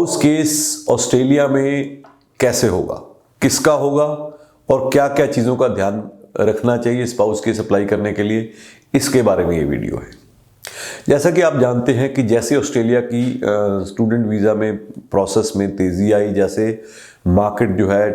Spouse case Australia में कैसे होगा, किसका होगा और क्या क्या चीज़ों का ध्यान रखना चाहिए स्पाउस केस अप्लाई करने के लिए, इसके बारे में ये वीडियो है। जैसा कि आप जानते हैं कि जैसे ऑस्ट्रेलिया की स्टूडेंट वीज़ा में प्रोसेस में तेज़ी आई, जैसे मार्केट जो है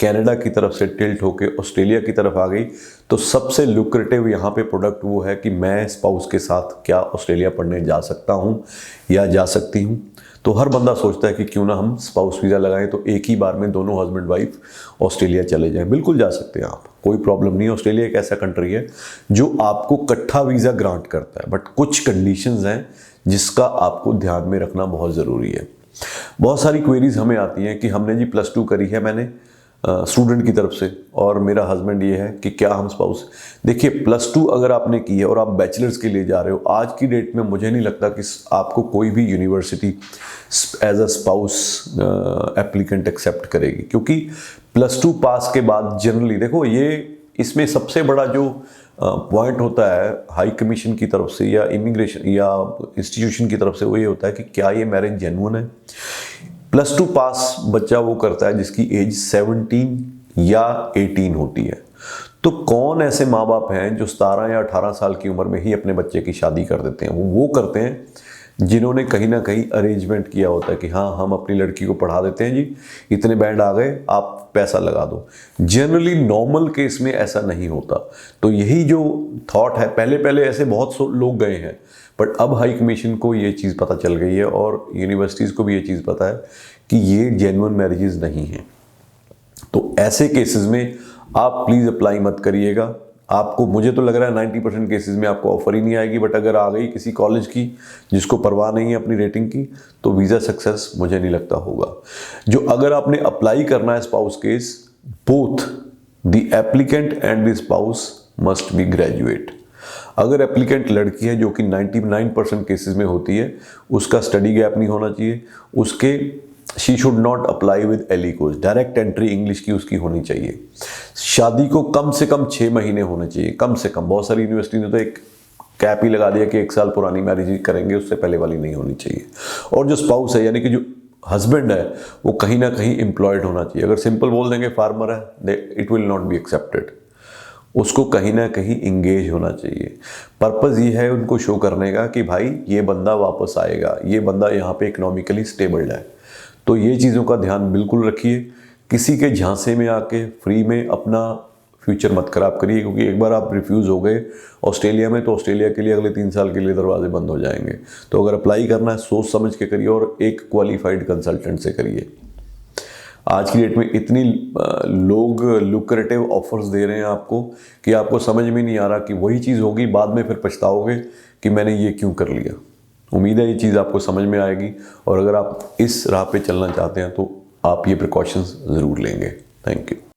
कनाडा की तरफ से टिल्ट होकर ऑस्ट्रेलिया की तरफ आ गई, तो सबसे लुक्रेटिव यहाँ पे प्रोडक्ट वो है कि मैं स्पाउस के साथ क्या ऑस्ट्रेलिया पढ़ने जा सकता हूँ या जा सकती हूँ। तो हर बंदा सोचता है कि क्यों ना हम स्पाउस वीज़ा लगाएं, तो एक ही बार में दोनों हस्बैंड वाइफ ऑस्ट्रेलिया चले जाएं। बिल्कुल जा सकते हैं आप, कोई प्रॉब्लम नहीं है। ऑस्ट्रेलिया एक ऐसा कंट्री है जो आपको इकट्ठा वीज़ा ग्रांट करता है, बट कुछ कंडीशंस हैं जिसका आपको ध्यान में रखना बहुत ज़रूरी है। बहुत सारी क्वेरीज हमें आती हैं कि हमने जी +2 करी है मैंने स्टूडेंट की तरफ से, और मेरा हस्बैंड ये है कि क्या हम स्पाउस। देखिए, +2 अगर आपने की है और आप बैचलर्स के लिए जा रहे हो, आज की डेट में मुझे नहीं लगता कि आपको कोई भी university as a spouse applicant accept करेगी, क्योंकि +2 पास के बाद जनरली देखो, ये इसमें सबसे बड़ा जो पॉइंट होता है हाई कमीशन की तरफ से या इमिग्रेशन या इंस्टीट्यूशन की तरफ से, वो ये होता है कि क्या ये मैरिज जेन्युइन है। +2 पास बच्चा वो करता है जिसकी एज 17 या 18 होती है। तो कौन ऐसे माँ बाप हैं जो 17 या 18 साल की उम्र में ही अपने बच्चे की शादी कर देते हैं? वो करते हैं जिन्होंने कहीं ना कहीं अरेंजमेंट किया होता है कि हाँ, हम अपनी लड़की को पढ़ा देते हैं जी, इतने बैंड आ गए, आप पैसा लगा दो। जनरली नॉर्मल केस में ऐसा नहीं होता। तो यही जो थॉट है, पहले पहले ऐसे बहुत लोग गए हैं, बट अब हाई कमीशन को ये चीज़ पता चल गई है और यूनिवर्सिटीज़ को भी ये चीज़ पता है कि ये जेन्युइन मैरिजेस नहीं हैं। तो ऐसे केसेस में आप प्लीज़ अप्लाई मत करिएगा। आपको, मुझे तो लग रहा है 90% केसेस में आपको ऑफर ही नहीं आएगी, बट अगर आ गई किसी कॉलेज की जिसको परवाह नहीं है अपनी रेटिंग की, तो वीज़ा सक्सेस मुझे नहीं लगता होगा। जो अगर आपने अप्लाई करना है spouse case, both the applicant and the spouse must be graduate. अगर एप्लीकेंट लड़की है, जो कि 99% केसेस में होती है, उसका स्टडी गैप नहीं होना चाहिए, उसके she should not apply with ELICOS, direct entry English की उसकी होनी चाहिए। शादी को कम से कम 6 महीने होने चाहिए, कम से कम। बहुत सारी यूनिवर्सिटी ने तो एक कैप ही लगा दिया कि 1 साल पुरानी मैरिज करेंगे, उससे पहले वाली नहीं होनी चाहिए। और जो स्पाउस है, यानी कि जो हस्बैंड है, वो कहीं ना कहीं एम्प्लॉयड होना चाहिए। अगर सिंपल बोल देंगे फार्मर है, it will not be accepted. उसको कहीं ना कहीं इंगेज होना चाहिए। पर्पज़ ये है उनको शो करने का कि भाई ये बंदा वापस आएगा, ये बंदा यहाँ पे इकोनॉमिकली स्टेबल्ड है। तो ये चीज़ों का ध्यान बिल्कुल रखिए। किसी के झांसे में आके फ्री में अपना फ्यूचर मत खराब करिए, क्योंकि एक बार आप रिफ्यूज़ हो गए ऑस्ट्रेलिया में, तो ऑस्ट्रेलिया के लिए अगले 3 साल के लिए दरवाजे बंद हो जाएंगे। तो अगर अप्लाई करना है, सोच समझ के करिए और एक क्वालिफाइड कंसल्टेंट से करिए। आज की डेट में इतनी लोग लुक्रेटिव ऑफर्स दे रहे हैं आपको कि आपको समझ में नहीं आ रहा कि वही चीज़ होगी, बाद में फिर पछताओगे कि मैंने ये क्यों कर लिया। उम्मीद है ये चीज़ आपको समझ में आएगी, और अगर आप इस राह पे चलना चाहते हैं तो आप ये प्रिकॉशंस ज़रूर लेंगे। Thank you.